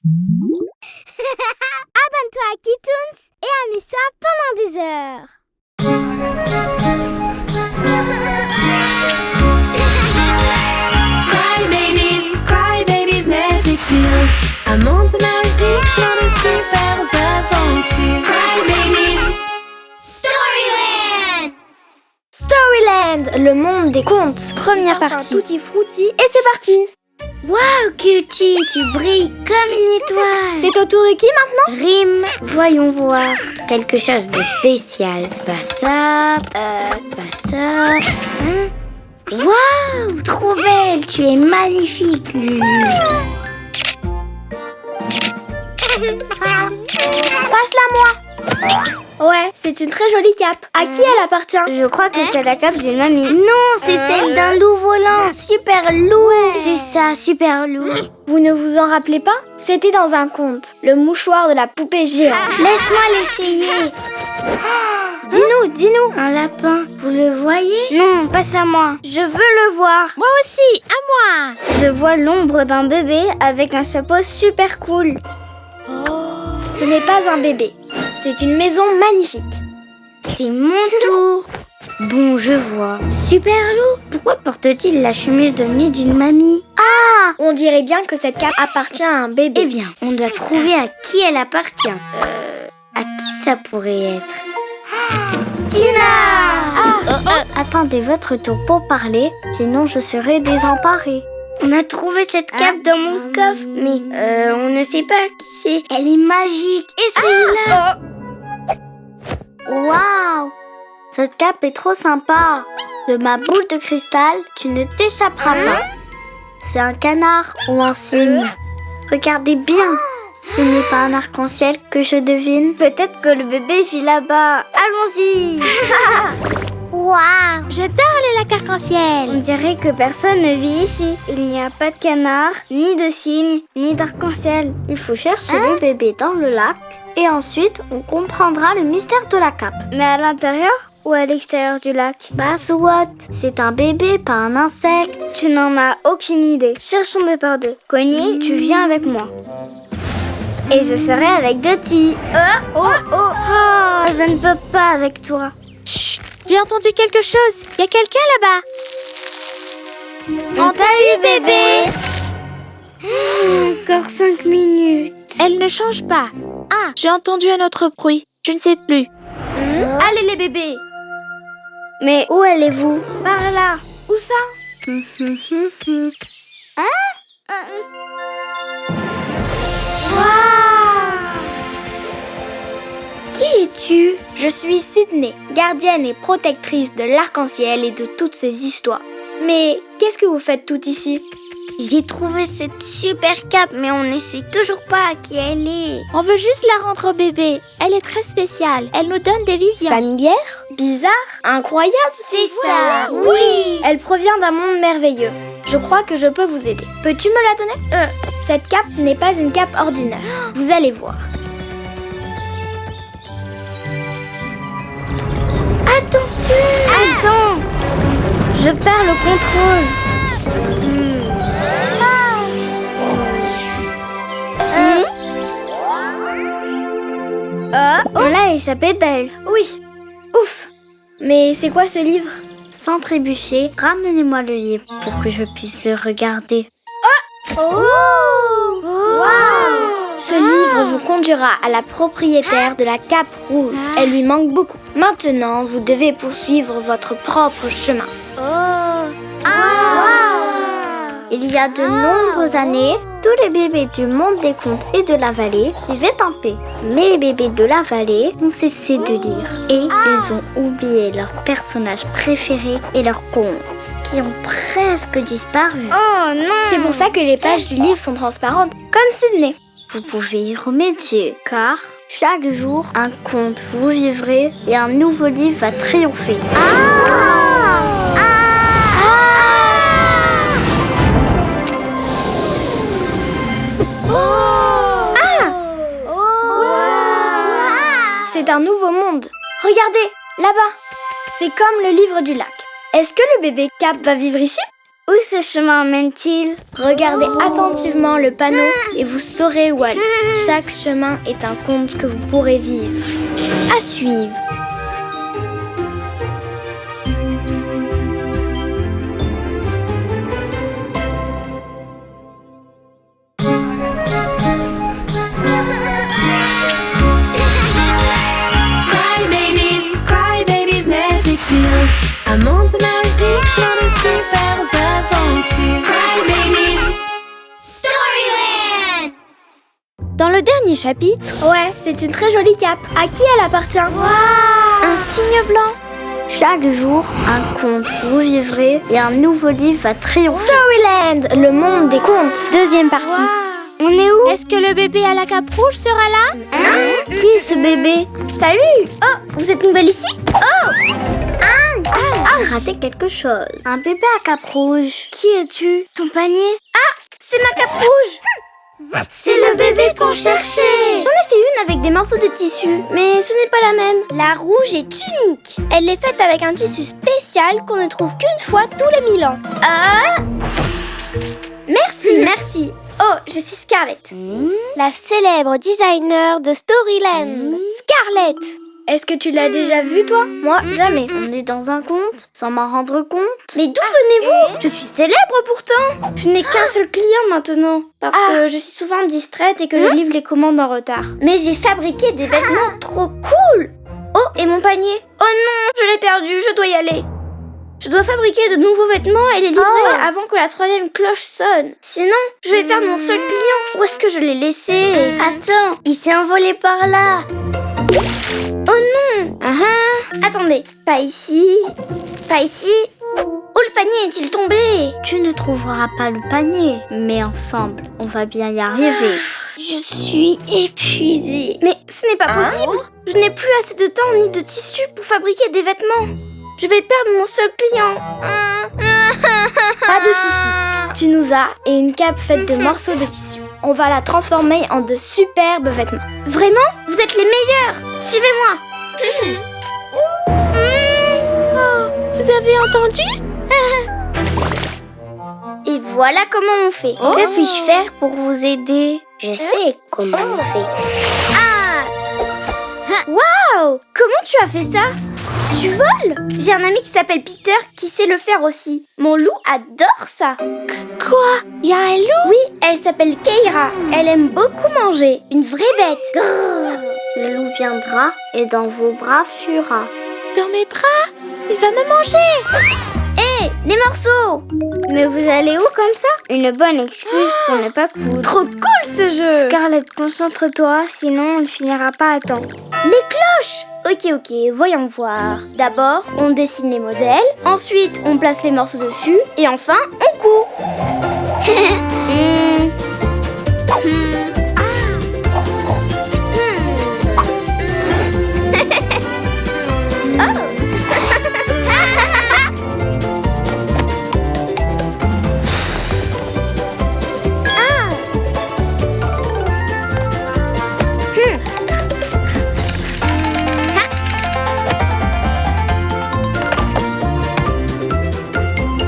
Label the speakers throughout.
Speaker 1: Abonne-toi à Kitoons et amuse-toi pendant des heures.
Speaker 2: Cry Babies Magic Deals. Un monde magique plein de super aventures. Cry Babies.
Speaker 1: Storyland, le monde des contes. Première partie. Tutti Frutti et c'est parti. Waouh, Cutie, tu brilles comme une étoile. C'est au tour de qui maintenant? Rime, voyons voir. Quelque chose de spécial. Pas ça, pas ça. Waouh, trop belle, tu es magnifique, Lulu. Passe-la moi. Ouais, c'est une très jolie cape. À qui elle appartient? Je crois que c'est la cape d'une mamie. Non, c'est celle d'un loup volant. Super loup. Ouais. C'est ça, super loup. Vous ne vous en rappelez pas? C'était dans un conte. Le mouchoir de la poupée géante. Laisse-moi l'essayer. Dis-nous. Un lapin. Vous le voyez? Non, passe-la moi. Je veux le voir.
Speaker 3: Moi aussi, à moi.
Speaker 1: Je vois l'ombre d'un bébé avec un chapeau super cool. Ce n'est pas un bébé. C'est une maison magnifique. C'est mon tour. Bon, je vois. Super loup. Pourquoi porte-t-il la chemise de nuit d'une mamie? Ah! On dirait bien que cette cape appartient à un bébé. Eh bien, on doit trouver à qui elle appartient. À qui ça pourrait être? Tina! Attendez votre tour pour parler, sinon je serai désemparée. On a trouvé cette cape dans mon coffre, mais on ne sait pas qui c'est. Elle est magique. Essayez-la. Waouh! Cette cape est trop sympa. De ma boule de cristal, tu ne t'échapperas pas. C'est un canard ou un cygne. Regardez bien. Ce n'est pas un arc-en-ciel que je devine. Peut-être que le bébé vit là-bas. Allons-y. Waouh!
Speaker 3: J'adore les lacs arc-en-ciel.
Speaker 1: On dirait que personne ne vit ici. Il n'y a pas de canard, ni de cygne, ni d'arc-en-ciel. Il faut chercher le bébé dans le lac et ensuite on comprendra le mystère de la cape. Mais à l'intérieur ou à l'extérieur du lac? Bah soit, c'est un bébé, pas un insecte. Tu n'en as aucune idée. Cherchons deux par deux. Connie, tu viens avec moi. Et je serai avec Dottie. Je ne peux pas avec toi.
Speaker 3: Chut, j'ai entendu quelque chose. Il y a quelqu'un là-bas.
Speaker 1: On t'a eu, bébé. Encore 5 minutes.
Speaker 3: Elle ne change pas. Ah, j'ai entendu un autre bruit. Je ne sais plus.
Speaker 1: Allez les bébés. Mais où allez-vous? Par là. Où ça? Qui es-tu? Je suis Sydney, gardienne et protectrice de l'arc-en-ciel et de toutes ces histoires. Mais qu'est-ce que vous faites toutes ici? J'ai trouvé cette super cape, mais on ne sait toujours pas à qui elle est.
Speaker 3: On veut juste la rendre au bébé. Elle est très spéciale. Elle nous donne des visions.
Speaker 1: Familière? Bizarre? Incroyable? C'est ça, oui! Elle provient d'un monde merveilleux. Je crois que je peux vous aider. Peux-tu me la donner? Cette cape n'est pas une cape ordinaire. Vous allez voir. Attention! Attends! Je perds le contrôle. On l'a échappé belle. Oui. Ouf. Mais c'est quoi ce livre? Sans trébucher, ramenez-moi le livre pour que je puisse le regarder. Ce livre vous conduira à la propriétaire de la cape rouge. Elle lui manque beaucoup. Maintenant, vous devez poursuivre votre propre chemin. Il y a de nombreuses années, tous les bébés du monde des contes et de la vallée vivaient en paix. Mais les bébés de la vallée ont cessé de lire et ils ont oublié leurs personnages préférés et leurs contes qui ont presque disparu. Oh non! C'est pour ça que les pages du livre sont transparentes, comme Sydney. Vous pouvez y remédier, car chaque jour, un conte vous vivrez et un nouveau livre va triompher. C'est un nouveau monde. Regardez, là-bas. C'est comme le livre du lac. Est-ce que le bébé Cap va vivre ici? Où ce chemin mène-t-il? Regardez attentivement le panneau et vous saurez où aller. Chaque chemin est un conte que vous pourrez vivre. À suivre.
Speaker 2: Cry babies, magic deals. Un monde magique, plein de super aventures. Cry babies.
Speaker 1: Storyland! Dans le dernier chapitre, ouais, c'est une très jolie cape. À qui elle appartient? Un signe blanc. Chaque jour, un conte vous vivrez et un nouveau livre va triompher. Storyland, le monde des contes. Deuxième partie. On est où?
Speaker 3: Est-ce que le bébé à la cape rouge sera là?
Speaker 1: Qui est ce bébé? Salut! Oh, vous êtes nouvelle ici? Oh! J'ai raté quelque chose. Un bébé à cape rouge. Qui es-tu? Ton panier? Ah! C'est ma cape rouge! C'est le bébé qu'on cherchait! J'en ai fait une avec des morceaux de tissu, mais ce n'est pas la même. La rouge est unique. Elle est faite avec un tissu spécial qu'on ne trouve qu'une fois tous les 1000 ans. Ah! Merci. Oh, je suis Scarlett, la célèbre designer de Storyland. Scarlett! Est-ce que tu l'as déjà vue, toi? Moi, jamais. On est dans un conte, sans m'en rendre compte. Mais d'où venez-vous? Je suis célèbre pourtant. Je n'ai qu'un seul client maintenant, parce que je suis souvent distraite et que je livre les commandes en retard. Mais j'ai fabriqué des vêtements trop cool. Oh, et mon panier? Oh non, je l'ai perdu, je dois y aller. Je dois fabriquer de nouveaux vêtements et les livrer avant que la 3e cloche sonne. Sinon, je vais perdre mon seul client. Où est-ce que je l'ai laissé? Attends, il s'est envolé par là. Oh non! Attendez, pas ici. Pas ici. Où le panier est-il tombé? Tu ne trouveras pas le panier, mais ensemble, on va bien y arriver. Je suis épuisée. Mais ce n'est pas possible. Je n'ai plus assez de temps ni de tissu pour fabriquer des vêtements. Je vais perdre mon seul client. Pas de souci. Tu nous as et une cape faite de morceaux de tissu. On va la transformer en de superbes vêtements. Vraiment? Vous êtes les meilleurs. Suivez-moi.
Speaker 3: Vous avez entendu?
Speaker 1: Et voilà comment on fait. Que puis-je faire pour vous aider? Je sais comment on fait. Waouh! Comment tu as fait ça? Tu voles? J'ai un ami qui s'appelle Peter qui sait le faire aussi. Mon loup adore ça.
Speaker 3: Quoi? Il y a un loup?
Speaker 1: Oui, elle s'appelle Keira. Elle aime beaucoup manger. Une vraie bête. Grrr. Le loup viendra et dans vos bras fuira.
Speaker 3: Dans mes bras? Il va me manger!
Speaker 1: Hé, les morceaux! Mais vous allez où comme ça? Une bonne excuse pour ne pas coudre. Trop cool ce jeu! Scarlett, concentre-toi, sinon on ne finira pas à temps. Les cloches! Ok, voyons voir. D'abord, on dessine les modèles, ensuite on place les morceaux dessus, et enfin, on coud.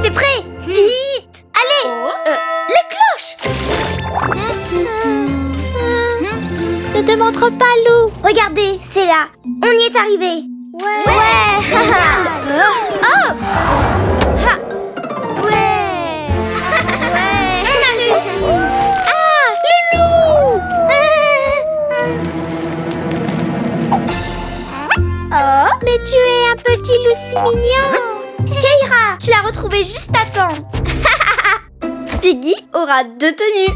Speaker 1: C'est prêt! Vite! Allez! Les cloches!
Speaker 3: Ne te montre pas, loup!
Speaker 1: Regardez, c'est là. On y est arrivé. Ouais! Oh! Ha! Ouais! On a réussi!
Speaker 3: Ah! Le loup!
Speaker 1: Oh!
Speaker 3: Mais tu es un petit loup si mignon!
Speaker 1: Keira, tu l'as retrouvé juste à temps. Piggy aura 2 tenues.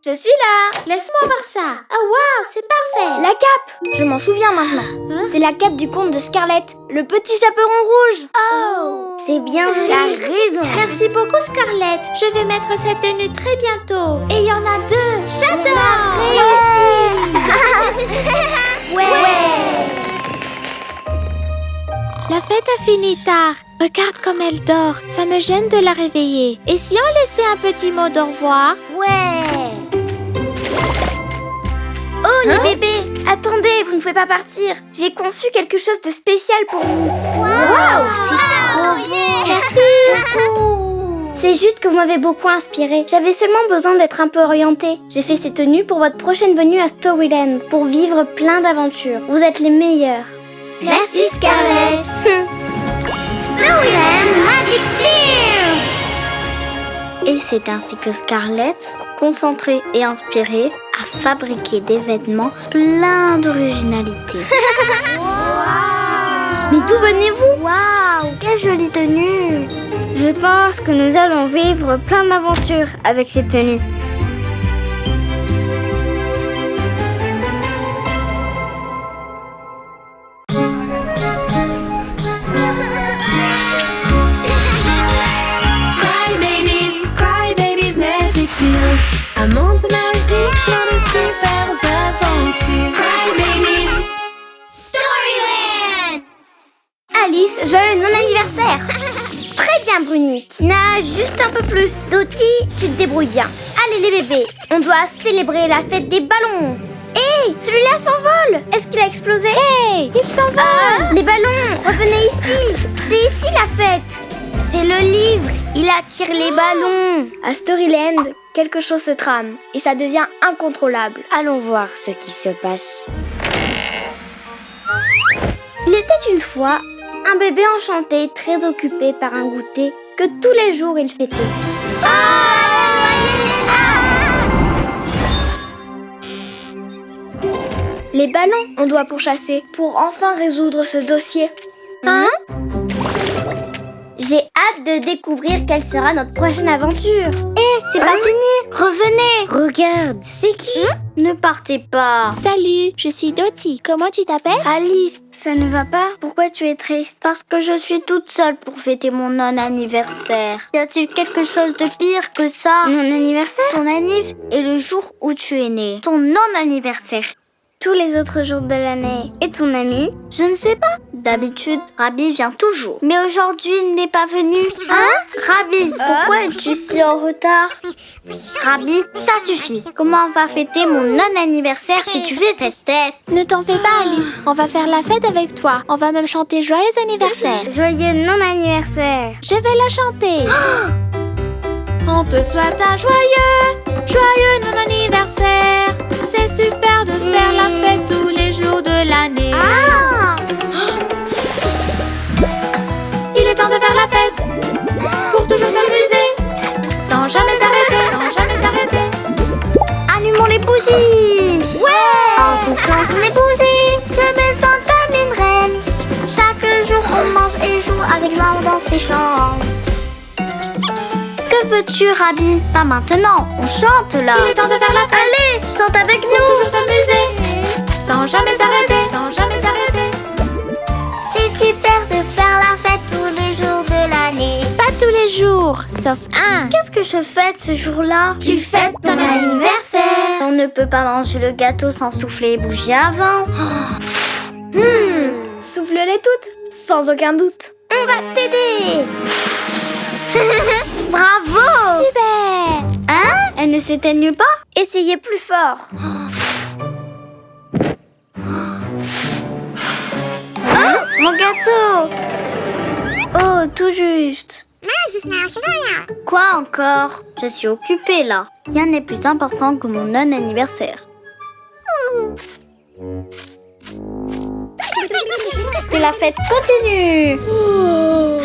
Speaker 1: Je suis là.
Speaker 3: Laisse-moi voir ça! Oh wow, c'est parfait!
Speaker 1: La cape, je m'en souviens maintenant. C'est la cape du conte de Scarlett, le petit chaperon rouge. Oh! C'est bien, tu as raison.
Speaker 3: Merci beaucoup, Scarlett! Je vais mettre cette tenue très bientôt! Et il y en a 2! J'adore!
Speaker 1: Ouais.
Speaker 3: La fête a fini tard. Regarde comme elle dort. Ça me gêne de la réveiller. Et si on laissait un petit mot d'au revoir?
Speaker 1: Ouais. Oh, les bébés, attendez, vous ne pouvez pas partir. J'ai conçu quelque chose de spécial pour vous. Waouh, c'est trop Merci. C'est juste que vous m'avez beaucoup inspiré. J'avais seulement besoin d'être un peu orientée. J'ai fait ces tenues pour votre prochaine venue à Storyland, pour vivre plein d'aventures. Vous êtes les meilleurs.
Speaker 4: Merci Scarlett. Storyland Magic Tears.
Speaker 1: Et c'est ainsi que Scarlett, concentrée et inspirée, a fabriqué des vêtements pleins d'originalité. Mais d'où venez-vous? Waouh, quelle jolie tenue! Je pense que nous allons vivre plein d'aventures avec ces tenues.
Speaker 2: Cry babies, magic deals. Un monde magique, plein de super aventures. Cry babies.
Speaker 4: Storyland.
Speaker 1: Alice, joyeux non-anniversaire! Très bien, Bruni. Tina, juste un peu plus. Dottie, tu te débrouilles bien. Allez, les bébés, on doit célébrer la fête des ballons. Hé, celui-là s'envole. Est-ce qu'il a explosé? Hé, il s'envole. Les ballons, revenez ici. C'est ici la fête. C'est le livre. Il attire les ballons. À Storyland, quelque chose se trame et ça devient incontrôlable. Allons voir ce qui se passe. Il était une fois un bébé enchanté très occupé par un goûter que tous les jours il fêtait. Les ballons, on doit pourchasser pour enfin résoudre ce dossier. J'ai hâte de découvrir quelle sera notre prochaine aventure. C'est pas fini. Revenez. Regarde, c'est qui? Ne partez pas.
Speaker 3: Salut, je suis Dottie. Comment tu t'appelles?
Speaker 1: Alice, ça ne va pas? Pourquoi tu es triste? Parce que je suis toute seule pour fêter mon non-anniversaire. Y a-t-il quelque chose de pire que ça? Non-anniversaire? Ton anniv est le jour où tu es né. Ton non-anniversaire. Tous les autres jours de l'année. Et ton ami? Je ne sais pas. D'habitude, Rabi vient toujours. Mais aujourd'hui, il n'est pas venu. Rabi, pourquoi es-tu si en retard? Rabi, ça suffit. Comment on va fêter mon non-anniversaire si tu fais cette tête?
Speaker 3: Ne t'en fais pas, Alice. On va faire la fête avec toi. On va même chanter joyeux anniversaire.
Speaker 1: Joyeux non-anniversaire.
Speaker 3: Je vais la chanter. On te souhaite un joyeux non-anniversaire. C'est super de faire la fête tous les jours de l'année. Il est temps de faire la fête pour toujours s'amuser, sans jamais s'arrêter.
Speaker 1: Allumons les bougies. Ouais. En soufflant sur les bougies, je me sens comme une reine. Chaque jour on mange et joue avec joie, on danse et chante. Que veux-tu, Rabi? Pas maintenant, on chante là.
Speaker 3: Il est temps de faire la fête.
Speaker 1: Allez, chante avec
Speaker 3: Pour
Speaker 1: nous.
Speaker 3: toujours s'amuser, sans jamais s'arrêter.
Speaker 1: C'est super de faire la fête tous les jours de l'année.
Speaker 3: Pas tous les jours, sauf un.
Speaker 1: Qu'est-ce que je fête ce jour-là? Tu fêtes ton anniversaire. On ne peut pas manger le gâteau sans souffler les bougies avant. Souffle-les toutes, sans aucun doute. On va t'aider. Bravo!
Speaker 3: Super.
Speaker 1: Hein? Elles ne s'éteignent pas? Essayez plus fort. Mon gâteau! Oh, tout juste. Quoi encore? Je suis occupée là. Rien n'est plus important que mon non-anniversaire. Que la fête continue!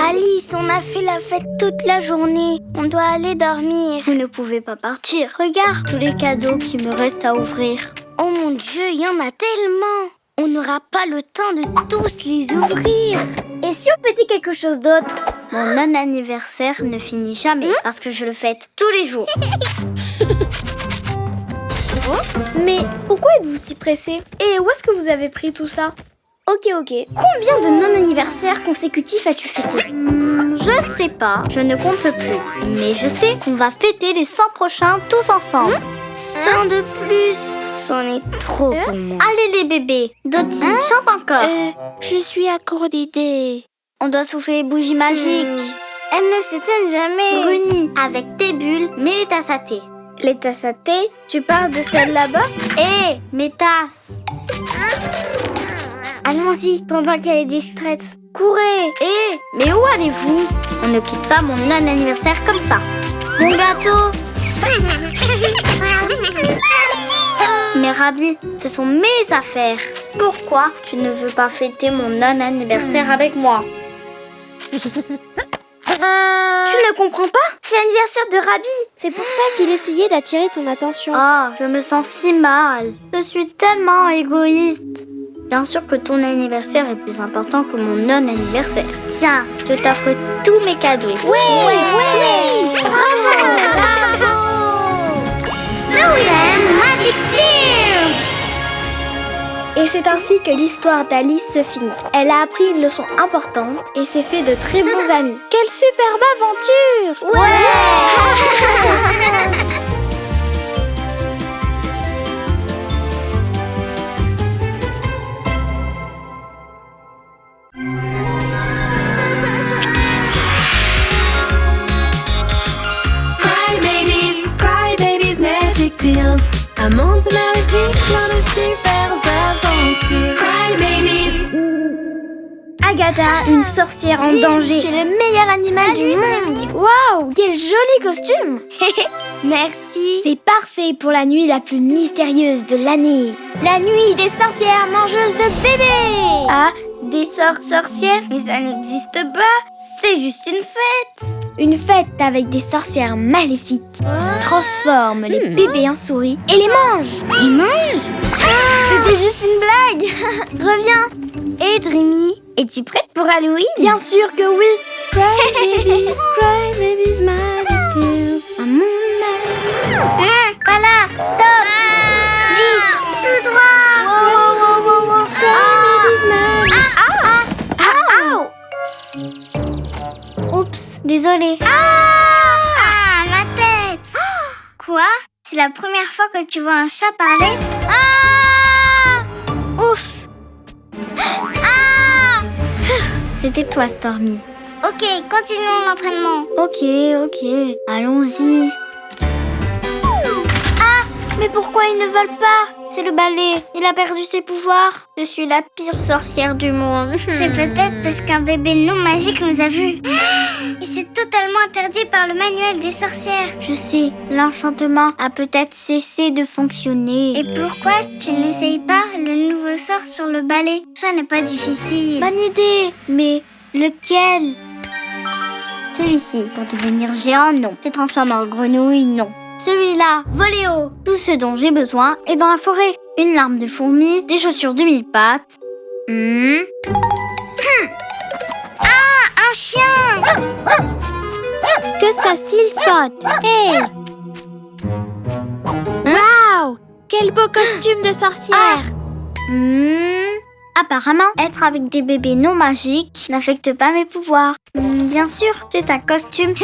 Speaker 1: Alice, on a fait la fête toute la journée. On doit aller dormir. Vous ne pouvez pas partir. Regarde tous les cadeaux qui me restent à ouvrir. Oh mon Dieu, il y en a tellement! On n'aura pas le temps de tous les ouvrir. Et si on pétait quelque chose d'autre? Mon non-anniversaire ne finit jamais parce que je le fête tous les jours. Mais pourquoi êtes-vous si pressé? Et où est-ce que vous avez pris tout ça? Ok. Combien de non-anniversaires consécutifs as-tu fêté? Je ne sais pas, je ne compte plus. Mais je sais qu'on va fêter les 100 prochains tous ensemble. 100 de plus? C'en est trop pour moi. Allez les bébés, Dottie, chante encore.
Speaker 3: Je suis à court d'idées.
Speaker 1: On doit souffler les bougies magiques. Elles ne s'éteignent jamais. Bruni, avec tes bulles, mets les tasses à thé. Les tasses à thé? Tu parles de celles là-bas? Mes tasses. Allons-y, pendant qu'elle est distraite. courez. Mais où allez-vous? On ne quitte pas mon non-anniversaire comme ça. Mon gâteau. Mais Rabi, ce sont mes affaires. Pourquoi tu ne veux pas fêter mon non-anniversaire avec moi? Tu ne comprends pas? C'est l'anniversaire de Rabi.
Speaker 5: C'est pour ça qu'il essayait d'attirer ton attention.
Speaker 1: Ah, je me sens si mal. Je suis tellement égoïste. Bien sûr que ton anniversaire est plus important que mon non-anniversaire. Tiens, je t'offre tous mes cadeaux.
Speaker 4: Oui! Bravo! Zoeland Magic Tears!
Speaker 5: Et c'est ainsi que l'histoire d'Alice se finit. Elle a appris une leçon importante et s'est fait de très bons amis. Quelle superbe aventure!
Speaker 2: Cry babies, magic tears. Un monde magique, plein de super aventures. Cry babies.
Speaker 1: Agatha, une sorcière en danger.
Speaker 5: Tu es le meilleur animal du monde. Waouh, quel joli costume!
Speaker 1: Merci.
Speaker 5: C'est parfait pour la nuit la plus mystérieuse de l'année. La nuit des sorcières mangeuses de bébés.
Speaker 1: Ah, des sorcières? Mais ça n'existe pas. C'est juste une fête.
Speaker 5: Une fête avec des sorcières maléfiques qui transforment les bébés en souris et les mangent.
Speaker 1: Ils mangent?
Speaker 5: C'était juste une blague. Reviens.
Speaker 1: Et Dreamy, es-tu prête pour Halloween?
Speaker 5: Bien sûr que oui. Cry babies, magic tears. Un monde magique.
Speaker 1: Voilà, stop. Vite, tout droit. Oups, désolée.
Speaker 4: Ah, ma tête! Quoi? C'est la première fois que tu vois un chat parler?
Speaker 1: Ouf. C'était toi, Stormy.
Speaker 4: Ok, continuons l'entraînement.
Speaker 1: Ok, allons-y. Mais pourquoi ils ne veulent pas? C'est le balai, il a perdu ses pouvoirs. Je suis la pire sorcière du monde.
Speaker 4: C'est peut-être parce qu'un bébé non magique nous a vus. Et c'est totalement interdit par le manuel des sorcières.
Speaker 1: Je sais, l'enchantement a peut-être cessé de fonctionner.
Speaker 4: Et pourquoi tu n'essayes pas le nouveau sort sur le balai? Ça n'est pas difficile.
Speaker 1: Bonne idée, mais lequel? Celui-ci, pour devenir géant, non. Se transformer en grenouille, non. Celui-là, voler haut. Tout ce dont j'ai besoin est dans la forêt. Une larme de fourmi, des chaussures de 1000 pattes.
Speaker 4: Un chien!
Speaker 5: Que se passe-t-il, Spot? Hey! Waouh! Quel beau costume de sorcière!
Speaker 1: Apparemment, être avec des bébés non magiques n'affecte pas mes pouvoirs. Bien sûr, c'est un costume.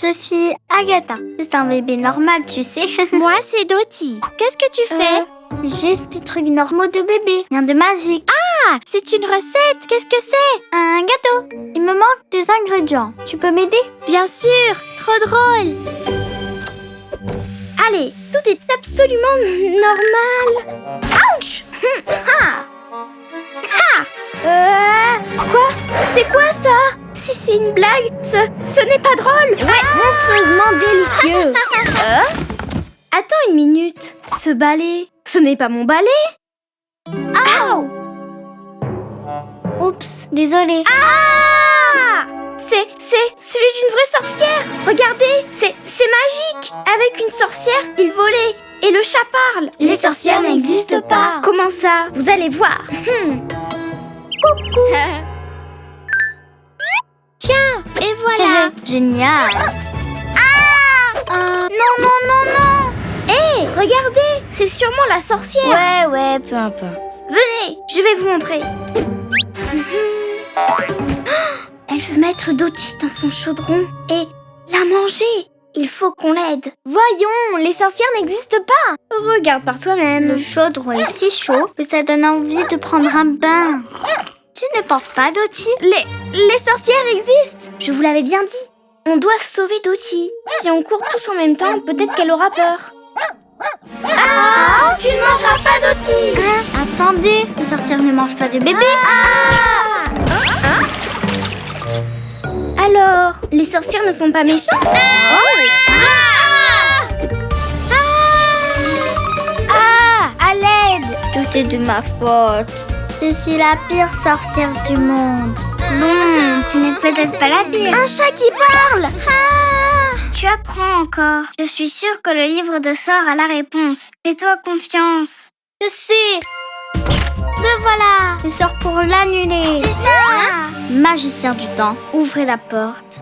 Speaker 1: Je suis Agatha. Juste un bébé normal, tu sais.
Speaker 5: Moi, c'est Dottie. Qu'est-ce que tu fais?
Speaker 1: Juste des trucs normaux de bébé. Rien de magique.
Speaker 5: Ah, c'est une recette. Qu'est-ce que c'est?
Speaker 1: Un gâteau. Il me manque des ingrédients. Tu peux m'aider?
Speaker 5: Bien sûr. Trop drôle.
Speaker 1: Allez, tout est absolument normal. Ouch!
Speaker 5: Quoi? C'est quoi ça? Si c'est une blague, ce n'est pas drôle. Monstrueusement délicieux.
Speaker 1: Attends une minute. Ce balai, ce n'est pas mon balai? Oups, désolée.
Speaker 5: C'est celui d'une vraie sorcière. Regardez, c'est magique. Avec une sorcière, il volait. Et le chat parle.
Speaker 1: Les sorcières n'existent pas.
Speaker 5: Comment ça? Vous allez voir. Tiens, et voilà.
Speaker 1: Génial.
Speaker 5: Non. Hé, regardez, c'est sûrement la sorcière.
Speaker 1: Ouais, peu importe.
Speaker 5: Venez, je vais vous montrer. Elle veut mettre Dottie dans son chaudron et la manger. Il faut qu'on l'aide. Voyons, les sorcières n'existent pas. Regarde par toi-même.
Speaker 1: Le chaudron est si chaud que ça donne envie de prendre un bain. Tu ne penses pas, Dottie?
Speaker 5: Les sorcières existent. Je vous l'avais bien dit. On doit sauver Dottie. Si on court tous en même temps, peut-être qu'elle aura peur. Tu ne mangeras pas, Dottie.
Speaker 1: Attendez, les sorcières ne mangent pas de bébés.
Speaker 5: Alors, les sorcières ne sont pas méchantes? À l'aide! Tout est de ma faute. Je suis la pire sorcière du monde.
Speaker 4: Bon, tu n'es peut-être pas la pire.
Speaker 5: Un chat qui parle!
Speaker 4: Tu apprends encore. Je suis sûre que le livre de sorts a la réponse. Fais-toi confiance.
Speaker 5: Je sais! Le voilà! Le sort pour l'annuler.
Speaker 4: C'est ça!
Speaker 5: Magicien du temps, ouvrez la porte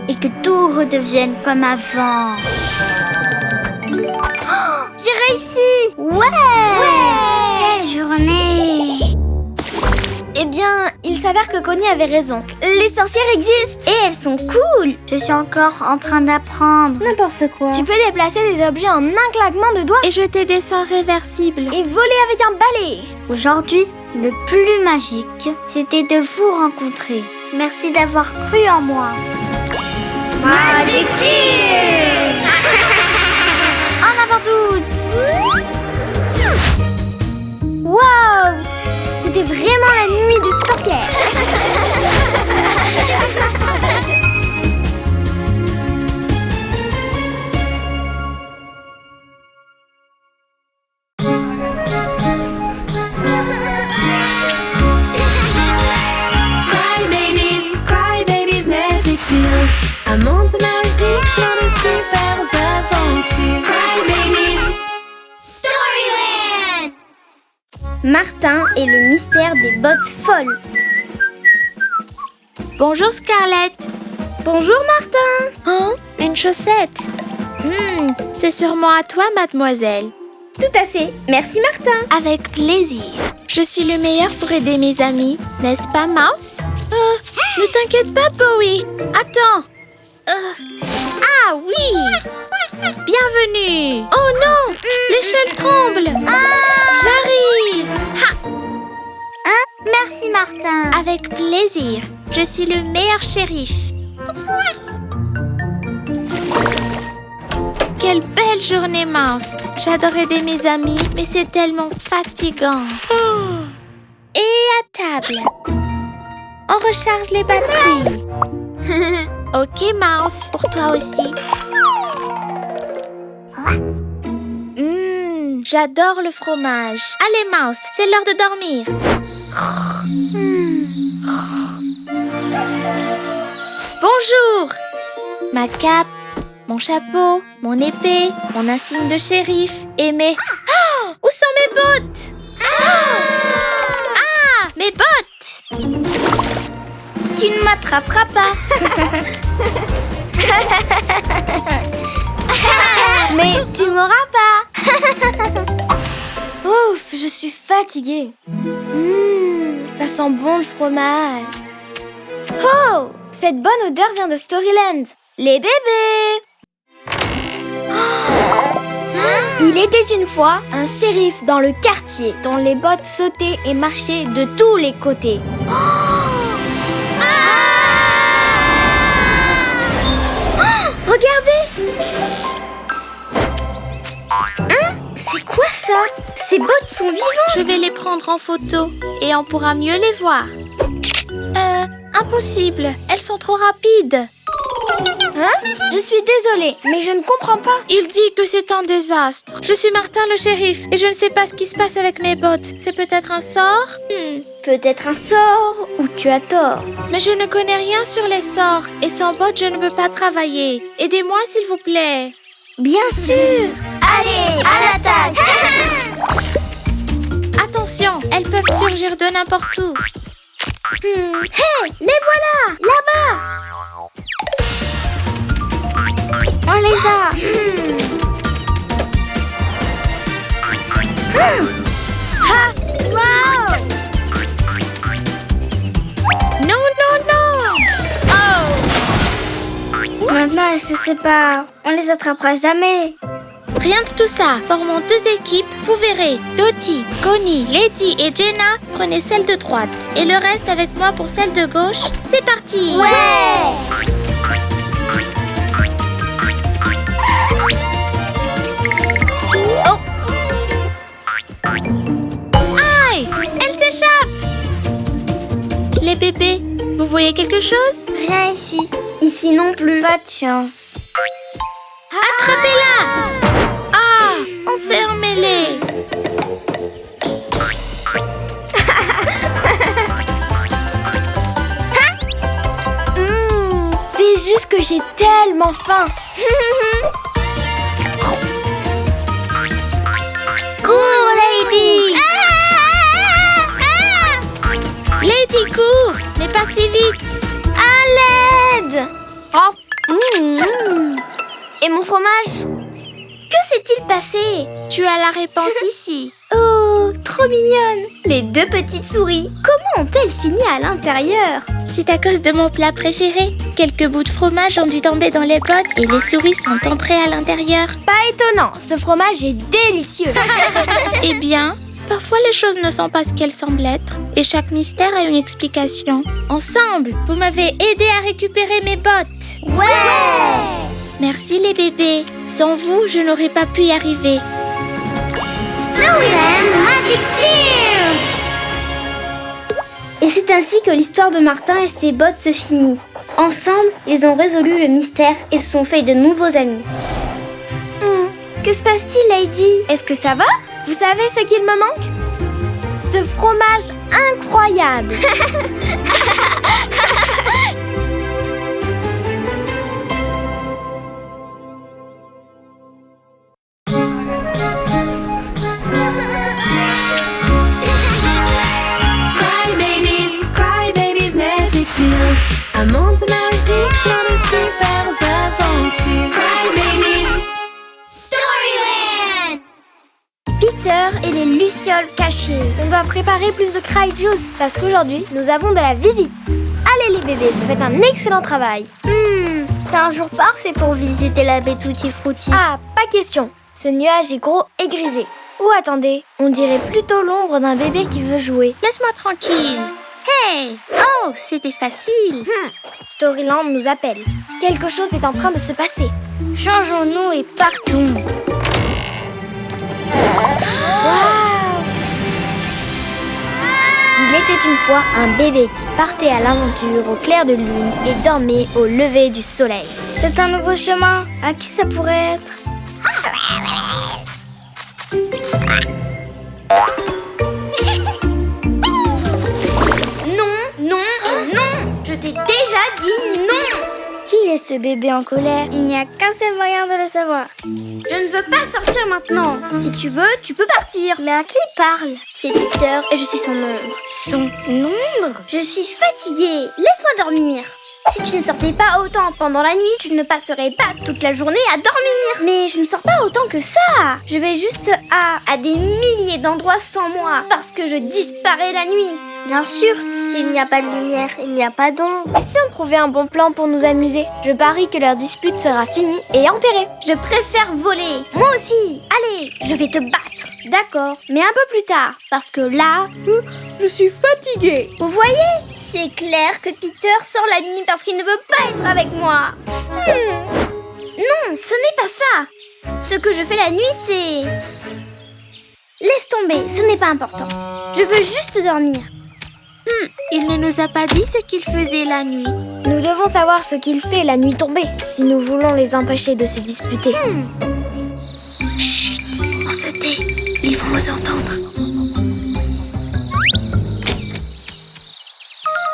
Speaker 5: et que tout redevienne comme avant. J'ai réussi! Ouais!
Speaker 4: Quelle journée!
Speaker 1: Eh bien, il s'avère que Connie avait raison. Les sorcières existent.
Speaker 5: Et elles sont cool! Je suis encore en train d'apprendre. N'importe quoi.
Speaker 1: Tu peux déplacer des objets en un claquement de doigts
Speaker 3: Et jeter des sorts réversibles.
Speaker 1: et voler avec un balai.
Speaker 5: Aujourd'hui, le plus magique, c'était de vous rencontrer. Merci d'avoir cru en moi. Magic Tears! En avant toutes!
Speaker 1: Waouh! C'était vraiment la nuit des sorcières.
Speaker 2: Cry babies, magic deals. Un monde magique plein de super aventures. Cry babies.
Speaker 5: Martin et le mystère des bottes folles.
Speaker 3: Bonjour Scarlett.
Speaker 5: Bonjour Martin.
Speaker 3: Hein? Une chaussette. C'est sûrement à toi, mademoiselle.
Speaker 5: Tout à fait. Merci Martin.
Speaker 3: Avec plaisir. Je suis le meilleur pour aider mes amis, n'est-ce pas, Mouse? Ne t'inquiète pas, Bowie. Attends. Ah oui. Bienvenue. Oh non, l'échelle tremble. J'arrive.
Speaker 5: Merci Martin.
Speaker 3: Avec plaisir. Je suis le meilleur shérif. Quelle belle journée, Mouse. J'adore aider mes amis, mais c'est tellement fatigant. Et à table. On recharge les batteries. Ok, Mouse, pour toi aussi. J'adore le fromage. Allez, Mouse, c'est l'heure de dormir. Bonjour. Ma cape, mon chapeau, mon épée, mon insigne de shérif et mes... Oh, où sont mes bottes? Ah, mes bottes!
Speaker 5: Tu ne m'attraperas pas.
Speaker 1: Mais tu m'auras pas. Ouf, je suis fatiguée. Ça sent bon le fromage. Oh, cette bonne odeur vient de Storyland. Les bébés. Il était une fois un shérif dans le quartier dont les bottes sautaient et marchaient de tous les côtés.
Speaker 5: Regardez. C'est quoi ça? Ces bottes sont vivantes.
Speaker 3: Je vais les prendre en photo et on pourra mieux les voir. Impossible, elles sont trop rapides.
Speaker 1: Je suis désolée, mais je ne comprends pas.
Speaker 3: Il dit que c'est un désastre. Je suis Martin le shérif et je ne sais pas ce qui se passe avec mes bottes. C'est peut-être un sort?
Speaker 5: Peut-être un sort ou tu as tort.
Speaker 3: Mais je ne connais rien sur les sorts et sans bottes, je ne peux pas travailler. Aidez-moi, s'il vous plaît.
Speaker 5: Bien sûr. Allez, à l'attaque.
Speaker 3: Attention, elles peuvent surgir de n'importe où.
Speaker 5: Hey, les voilà, là-bas. On les a. Wow.
Speaker 3: Non, non, non!
Speaker 5: Maintenant, elles se séparent. On les attrapera jamais.
Speaker 3: Rien de tout ça. Formons deux équipes, vous verrez. Dottie, Connie, Lady et Jenna, prenez celle de droite. Et le reste avec moi pour celle de gauche. C'est parti!
Speaker 5: Ouais.
Speaker 3: Aïe! Elle s'échappe! Les bébés, vous voyez quelque chose?
Speaker 5: Rien ici. ici non plus.
Speaker 1: Pas de chance.
Speaker 3: Attrapez-la! Ah, on s'est emmêlés.
Speaker 1: C'est juste que j'ai tellement faim.
Speaker 4: Cours, Lady!
Speaker 3: Lady, cours, mais pas si vite.
Speaker 1: À l'aide!
Speaker 3: Oh,
Speaker 1: Et mon fromage?
Speaker 5: Que s'est-il passé?
Speaker 3: tu as la réponse ici.
Speaker 5: Oh, trop mignonne! Les deux petites souris, comment ont-elles fini à l'intérieur?
Speaker 3: C'est à cause de mon plat préféré. Quelques bouts de fromage ont dû tomber dans les bottes et les souris sont entrées à l'intérieur.
Speaker 1: Pas étonnant, ce fromage est délicieux.
Speaker 3: Eh bien, parfois les choses ne sont pas ce qu'elles semblent être et chaque mystère a une explication. Ensemble, vous m'avez aidé à récupérer mes bottes.
Speaker 1: Ouais!
Speaker 3: Merci les bébés. Sans vous, je n'aurais pas pu y arriver.
Speaker 4: Zoeland Magic Tears!
Speaker 5: Et c'est ainsi que l'histoire de Martin et ses bottes se finit. Ensemble, ils ont résolu le mystère et se sont fait de nouveaux amis. Que se passe-t-il, Lady? Est-ce que ça va?
Speaker 1: Vous savez ce qu'il me manque? Ce fromage incroyable.
Speaker 2: Cry babies, magic deals. Un monde magique plein de super aventures. Cry babies.
Speaker 4: Storyland!
Speaker 5: Peter et les lucioles cachées.
Speaker 1: On doit préparer plus de Cry Juice parce qu'aujourd'hui, nous avons de la visite. Allez les bébés, vous faites un excellent travail.
Speaker 5: C'est un jour parfait pour visiter la baie Tutti Frutti.
Speaker 1: Ah, pas question. Ce nuage est gros et grisé. Ou attendez, on dirait plutôt l'ombre d'un bébé qui veut jouer.
Speaker 3: Laisse-moi tranquille. Hey! Oh, c'était facile.
Speaker 1: Storyland nous appelle. Quelque chose est en train de se passer.
Speaker 5: Changeons-nous et partons.
Speaker 1: Waouh! Il était une fois un bébé qui partait à l'aventure au clair de lune et dormait au lever du soleil.
Speaker 5: C'est un nouveau chemin. À qui ça pourrait être? Non! Je t'ai déjà dit non!
Speaker 1: Qui est ce bébé en colère?
Speaker 5: Il n'y a qu'un seul moyen de le savoir. Je ne veux pas sortir maintenant. Si tu veux, tu peux partir.
Speaker 1: Mais à qui parle?
Speaker 5: C'est Peter et je suis son ombre.
Speaker 1: Son ombre?
Speaker 5: Je suis fatiguée. Laisse-moi dormir. Si tu ne sortais pas autant pendant la nuit, tu ne passerais pas toute la journée à dormir. Mais je ne sors pas autant que ça. Je vais juste à des milliers d'endroits sans moi parce que je disparais la nuit.
Speaker 1: Bien sûr, s'il n'y a pas de lumière, il n'y a pas d'ombre. Et si on trouvait un bon plan pour nous amuser? Je parie que leur dispute sera finie et enterrée.
Speaker 5: Je préfère voler. Moi aussi. Allez, je vais te battre. D'accord, mais un peu plus tard. Parce que là, je suis fatiguée. Vous voyez? C'est clair que Peter sort la nuit parce qu'il ne veut pas être avec moi. Non, ce n'est pas ça. Ce que je fais la nuit, c'est... Laisse tomber, ce n'est pas important. Je veux juste dormir.
Speaker 3: Il ne nous a pas dit ce qu'il faisait la nuit.
Speaker 1: Nous devons savoir ce qu'il fait la nuit tombée, si nous voulons les empêcher de se disputer.
Speaker 3: Chut, on se tait. Ils vont nous entendre.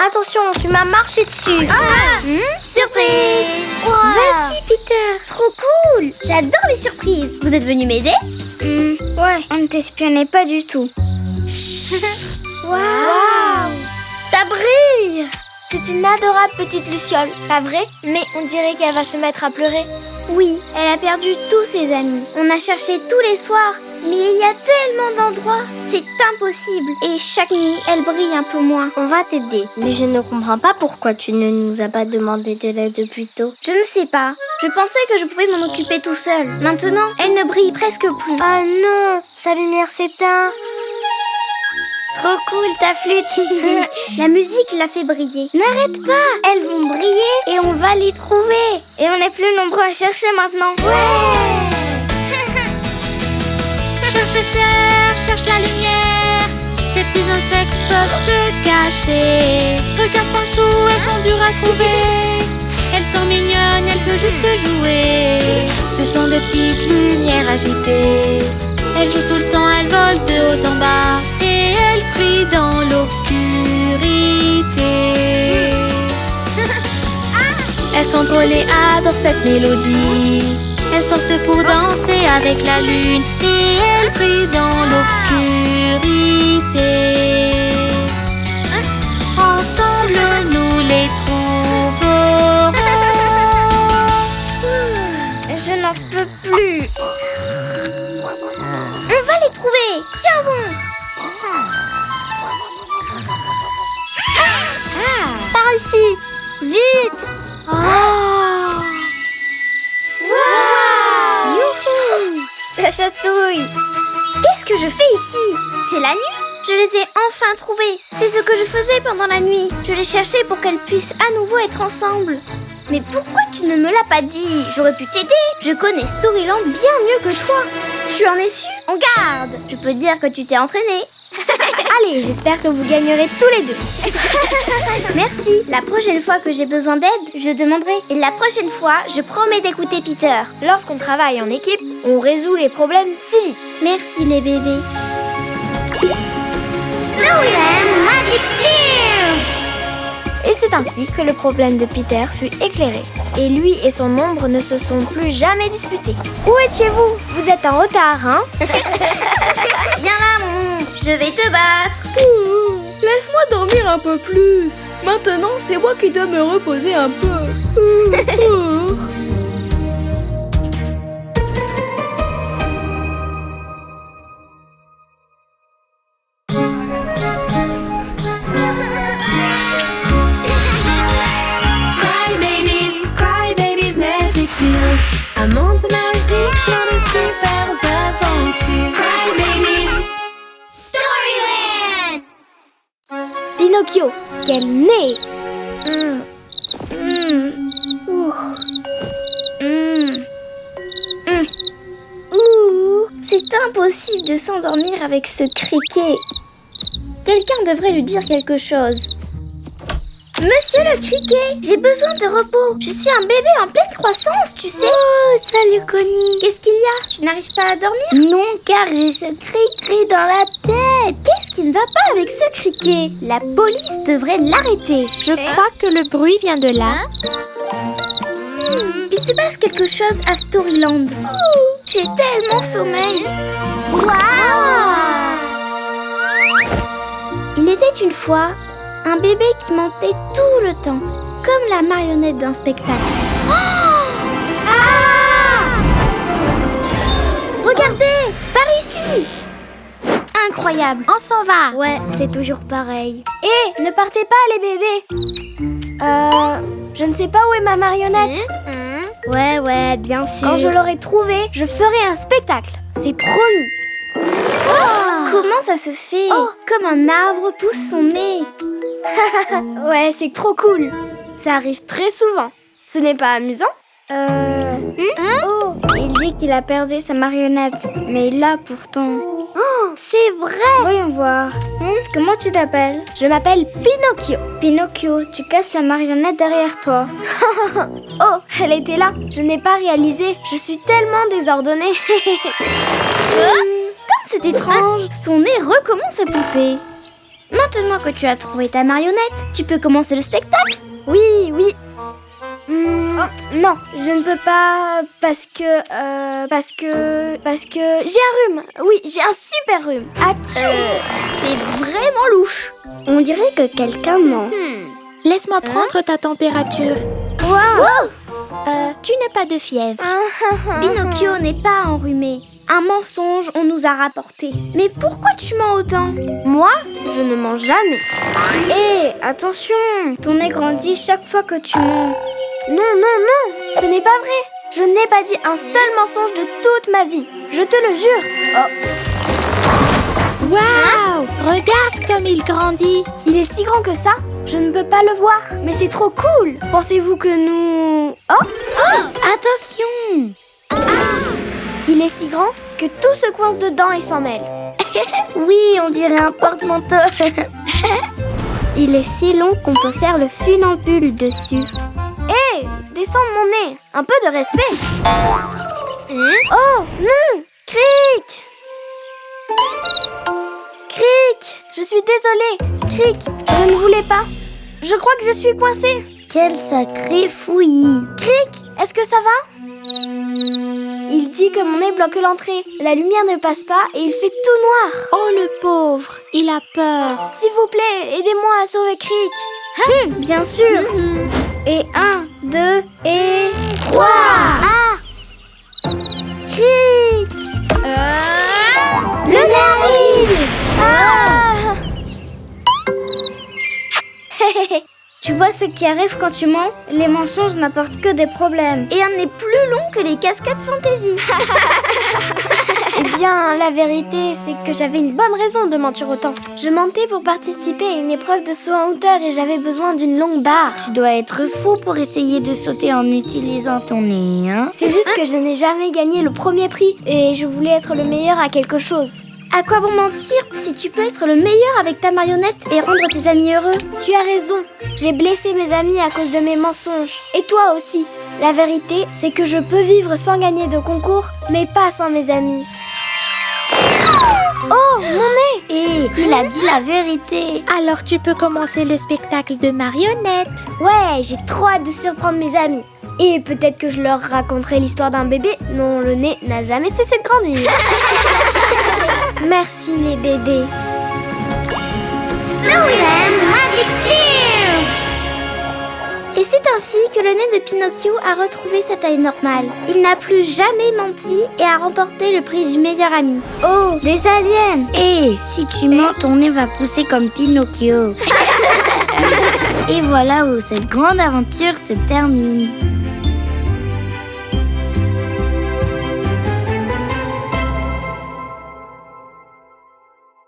Speaker 5: Attention, tu m'as marché dessus. Surprise! Vas-y, Peter. Trop cool. J'adore les surprises. Vous êtes venu m'aider?
Speaker 1: Ouais, on ne t'espionnait pas du tout.
Speaker 5: Waouh! Ça brille!
Speaker 1: C'est une adorable petite luciole, pas vrai? Mais on dirait qu'elle va se mettre à pleurer.
Speaker 5: Oui, elle a perdu tous ses amis. On a cherché tous les soirs, mais il y a tellement d'endroits. C'est impossible. Et chaque nuit, elle brille un peu moins.
Speaker 1: On va t'aider, mais je ne comprends pas pourquoi tu ne nous as pas demandé de l'aide plus tôt.
Speaker 5: Je ne sais pas. Je pensais que je pouvais m'en occuper tout seul. Maintenant, elle ne brille presque plus.
Speaker 1: Ah non, sa lumière s'éteint. Trop cool ta flûte.
Speaker 5: La musique l'a fait briller.
Speaker 1: N'arrête pas, elles vont briller et on va les trouver.
Speaker 5: Et on est plus nombreux à chercher maintenant.
Speaker 3: Cherche la lumière. Ces petits insectes peuvent se cacher. Regarde partout, elles sont dures à trouver. Elles sont mignonnes, elles veulent juste jouer. Ce sont de petites lumières agitées. Elles jouent tout le temps, elles volent de haut en bas. Et elles prient dans l'obscurité. Elles sont drôles et adorent cette mélodie. Elles sortent pour danser avec la lune. Et elles prient dans l'obscurité. Ensemble, nous les trouverons.
Speaker 1: Je n'en peux plus. On va les trouver. Tiens bon. Par ici. Vite. Youhou. Ça chatouille. Qu'est-ce que je fais ici? C'est la nuit. Je les ai enfin trouvées. C'est ce que je faisais pendant la nuit. Je les cherchais pour qu'elles puissent à nouveau être ensemble. Mais pourquoi tu ne me l'as pas dit? J'aurais pu t'aider. Je connais Storyland bien mieux que toi. Tu en es sûr? On garde. Je peux dire que tu t'es entraîné. Allez, j'espère que vous gagnerez tous les deux. Merci. La prochaine fois que j'ai besoin d'aide, je demanderai. Et la prochaine fois, je promets d'écouter Peter. Lorsqu'on travaille en équipe, on résout les problèmes si vite. Merci les bébés.
Speaker 4: Storyland Magic Tears!
Speaker 1: Et c'est ainsi que le problème de Peter fut éclairé. Et lui et son ombre ne se sont plus jamais disputés. Où étiez-vous? Vous êtes en retard, hein?
Speaker 5: Viens là, mon ombre. Je vais te battre.
Speaker 6: Laisse-moi dormir un peu plus. Maintenant, c'est moi qui dois me reposer un peu.
Speaker 2: Cry babies, magic deals. Un monde magique, plein de super aventures. Cry babies.
Speaker 4: Storyland!
Speaker 1: Pinocchio, quel nez! C'est impossible de s'endormir avec ce criquet. Quelqu'un devrait lui dire quelque chose. Monsieur le criquet, j'ai besoin de repos. Je suis un bébé en pleine croissance, tu sais. Oh, salut Connie. Qu'est-ce qu'il y a? Tu n'arrives pas à dormir? Non, car j'ai ce cri-cri dans la tête. Qu'est-ce qui ne va pas avec ce criquet? La police devrait l'arrêter.
Speaker 3: Je crois que le bruit vient de là.
Speaker 1: Il se passe quelque chose à Storyland. Oh, j'ai tellement sommeil. Waouh! Il était une fois un bébé qui mentait tout le temps, comme la marionnette d'un spectacle. Regardez, par ici! Incroyable!
Speaker 3: On s'en va.
Speaker 1: Ouais, c'est toujours pareil. Hé, ne partez pas les bébés! Je ne sais pas où est ma marionnette. Ouais, bien sûr. Quand je l'aurai trouvée, je ferai un spectacle. C'est promis. Comment ça se fait? Comme un arbre pousse son nez. Ouais, c'est trop cool. Ça arrive très souvent. Ce n'est pas amusant? Oh, il dit qu'il a perdu sa marionnette. Mais il l'a pourtant. Oh, c'est vrai! Voyons voir. Comment tu t'appelles? Je m'appelle Pinocchio. Pinocchio, tu caches la marionnette derrière toi. Oh, elle était là. Je n'ai pas réalisé. Je suis tellement désordonnée. Comme c'est étrange, son nez recommence à pousser. Maintenant que tu as trouvé ta marionnette, tu peux commencer le spectacle? Oui. Non, je ne peux pas parce que j'ai un rhume. Oui, j'ai un super rhume. Atchou! C'est vraiment louche. On dirait que quelqu'un ment.
Speaker 3: Laisse-moi prendre ta température.
Speaker 1: Wow!
Speaker 3: Tu n'as pas de fièvre.
Speaker 1: Pinocchio n'est pas enrhumé. Un mensonge, on nous a rapporté. Mais pourquoi tu mens autant? Moi, je ne mens jamais. Hé, attention, ton nez grandit chaque fois que tu mens. Non, ce n'est pas vrai. Je n'ai pas dit un seul mensonge de toute ma vie. Je te le jure.
Speaker 3: Waouh! Regarde comme il grandit.
Speaker 1: Il est si grand que ça? Je ne peux pas le voir. Mais c'est trop cool. Pensez-vous que nous... Attention! Il est si grand que tout se coince dedans et s'en mêle. Oui, on dirait un porte-manteau. Il est si long qu'on peut faire le funambule dessus. Hé, descendre mon nez. Un peu de respect. Oh, non! Cric! Cric! Je suis désolée. Cric, je ne voulais pas. Je crois que je suis coincée.
Speaker 4: Quel sacré fouillis.
Speaker 1: Cric, est-ce que ça va? Il dit que mon nez bloque l'entrée. La lumière ne passe pas et il fait tout noir.
Speaker 3: Oh, le pauvre, il a peur.
Speaker 1: S'il vous plaît, aidez-moi à sauver Cric. Bien sûr. Et 1, 2 et 3. Ah! Cric! Le nez arrive! Ah! Tu vois ce qui arrive quand tu mens? Les mensonges n'apportent que des problèmes. Et un nez plus long que les cascades fantasy. Eh bien, la vérité, c'est que j'avais une bonne raison de mentir autant. Je mentais pour participer à une épreuve de saut en hauteur et j'avais besoin d'une longue barre.
Speaker 4: Tu dois être fou pour essayer de sauter en utilisant ton nez, hein?
Speaker 1: C'est juste que je n'ai jamais gagné le premier prix et je voulais être le meilleur à quelque chose. À quoi bon mentir si tu peux être le meilleur avec ta marionnette et rendre tes amis heureux? Tu as raison, j'ai blessé mes amis à cause de mes mensonges. Et toi aussi. La vérité, c'est que je peux vivre sans gagner de concours, mais pas sans mes amis. Oh, mon nez!
Speaker 4: Et il a dit la vérité.
Speaker 3: Alors tu peux commencer le spectacle de marionnettes.
Speaker 1: Ouais, j'ai trop hâte de surprendre mes amis. Et peut-être que je leur raconterai l'histoire d'un bébé dont le nez n'a jamais cessé de grandir. Merci les bébés.
Speaker 4: Zoeland Magic Tears.
Speaker 1: Et c'est ainsi que le nez de Pinocchio a retrouvé sa taille normale. Il n'a plus jamais menti et a remporté le prix du meilleur ami.
Speaker 4: Oh, des aliens. Et si tu mens, ton nez va pousser comme Pinocchio. Et voilà où cette grande aventure se termine.